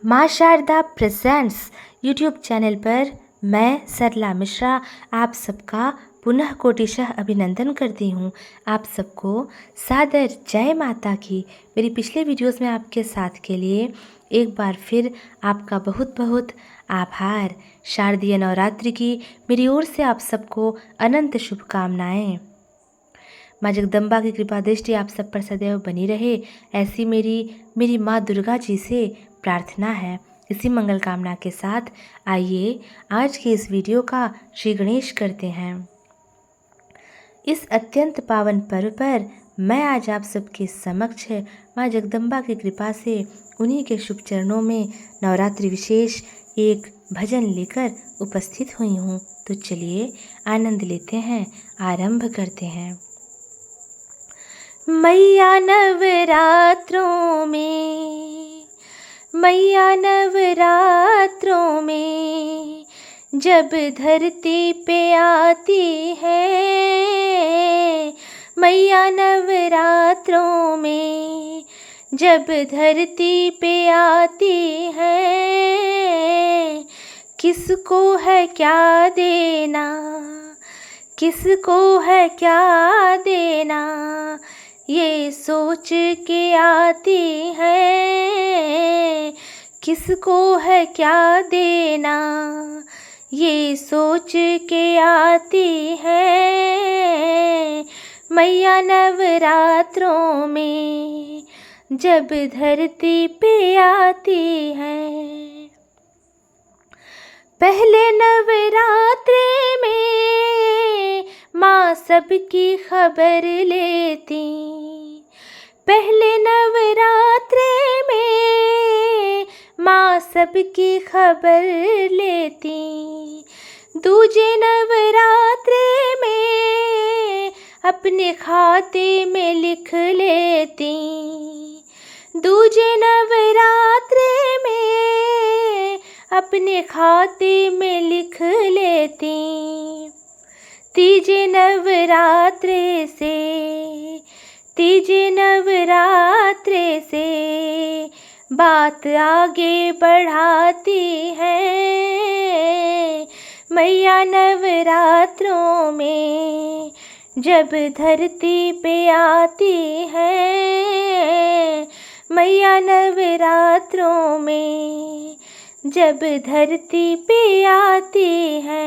माँ Sharda presents YouTube channel पर मैं सरला मिश्रा आप सबका पुनः कोटिशः अभिनंदन करती हूँ। आप सबको सादर जय माता की। मेरी पिछले वीडियोस में आपके साथ के लिए एक बार फिर आपका बहुत बहुत आभार। शारदीय नवरात्रि की मेरी ओर से आप सबको अनंत शुभकामनाएं। माँ जगदम्बा की कृपा दृष्टि आप सब पर सदैव बनी रहे, ऐसी मेरी माँ दुर्गा जी से प्रार्थना है। इसी मंगल कामना के साथ आइए आज के इस वीडियो का श्री गणेश करते हैं। इस अत्यंत पावन पर्व पर मैं आज आप सबके समक्ष माँ जगदम्बा की कृपा से उन्हीं के शुभ चरणों में नवरात्रि विशेष एक भजन लेकर उपस्थित हुई हूँ। तो चलिए आनंद लेते हैं, आरंभ करते हैं। मैया नवरात्रों में जब धरती पे आती है, मैया नवरात्रों में जब धरती पे आती है, किसको है क्या देना, किसको है क्या देना, ये सोच के आती है। किसको है क्या देना, ये सोच के आती है। मैया नवरात्रों में जब धरती पे आती है। पहले नवरात्रि में माँ सबकी खबर लेती, पहले नवरात्रि में माँ सबकी खबर लेती, दूजे नवरात्रि में अपने खाते में लिख लेती, दूजे नवरात्रि में अपने खाते में लिख लेती, तीजे नवरात्रि से बात आगे बढ़ाती है। मैया नवरात्रों में जब धरती पे आती है, मैया नवरात्रों में जब धरती पे आती है।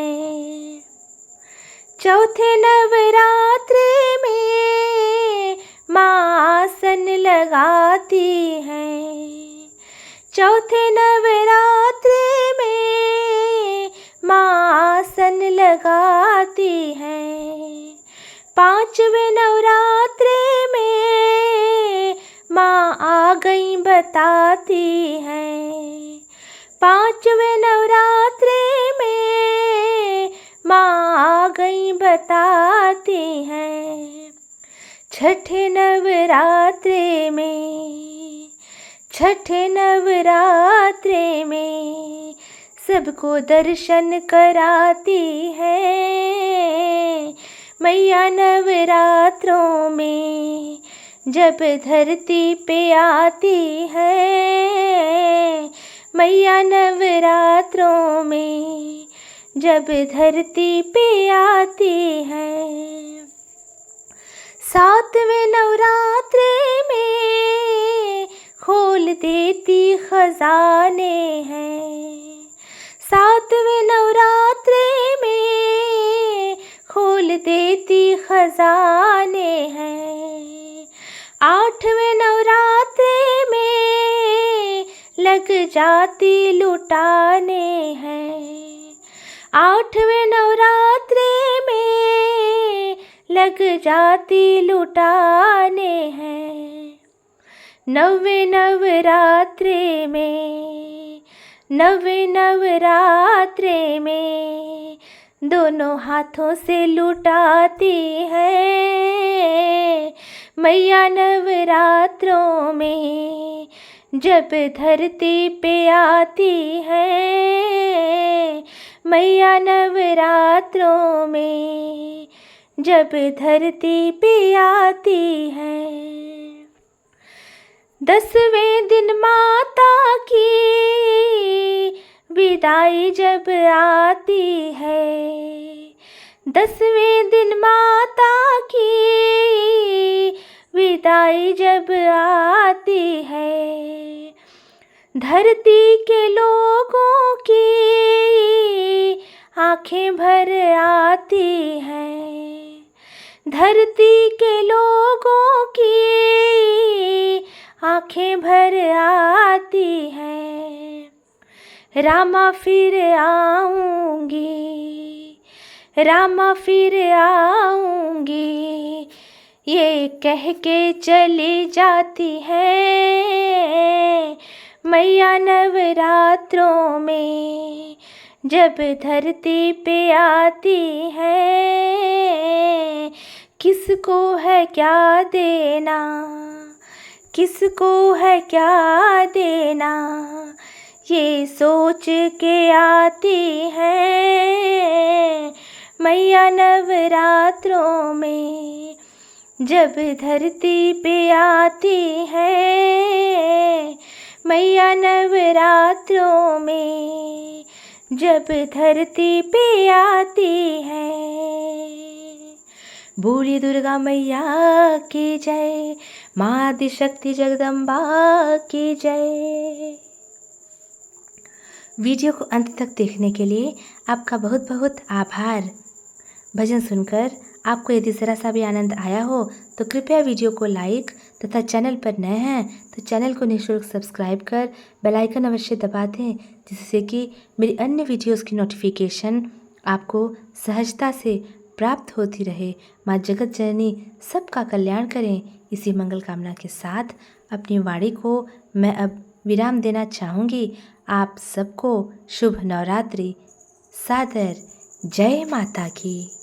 चौथे नवरात्रि में माँ आसन लगाती है, चौथे नवरात्रि में माँ आसन लगाती है। पांचवें नवरात्रि में माँ आ गई बताती है, पांचवें नवरात्रि में माँ आ गई बताती हैं। छठे नवरात्रि में सबको दर्शन कराती है। मैया नवरात्रों में जब धरती पे आती है, मैया नवरात्रों में जब धरती पे आती है। सातवें नवरात्रि में खोल देती खजाने हैं, सातवें नवरात्रि में खोल देती खजाने हैं। आठवें नवरात्रि में लग जाती लुटाने हैं, आठवें नवरात्रि में लग जाती लुटाने हैं। नौवें नवरात्रि में दोनों हाथों से लुटाती है। मैया नवरात्रों में जब धरती पे आती है, मैया नवरात्रों में जब धरती पे आती है। 10वें दिन माता की विदाई जब आती है, 10वें दिन माता की विदाई जब आती है, धरती के लोगों की आंखें भर आती हैं, धरती के लोगों की आंखें भर आती हैं। रामा फिर आऊंगी, रामा फिर आऊंगी, ये कह के चली जाती है मैया नवरात्रों में। जब धरती पे आती है, किसको है क्या देना, किसको है क्या देना, ये सोच के आती है मैया नवरात्रों में। जब धरती पे आती है मैया नवरात्रों में, जब धरती पे आती है। बूढ़ी दुर्गा मैया की जय, माँ आदिशक्ति जगदम्बा की जय। वीडियो को अंत तक देखने के लिए आपका बहुत बहुत आभार। भजन सुनकर आपको यदि ज़रा सा भी आनंद आया हो तो कृपया वीडियो को लाइक तथा चैनल पर नए हैं तो चैनल को निःशुल्क सब्सक्राइब कर बेल आइकन अवश्य दबा दें, जिससे कि मेरी अन्य वीडियोस की नोटिफिकेशन आपको सहजता से प्राप्त होती रहे। माँ जगत जननी सबका कल्याण करें, इसी मंगल कामना के साथ अपनी वाणी को मैं अब विराम देना चाहूँगी। आप सबको शुभ नवरात्रि। सादर जय माता की।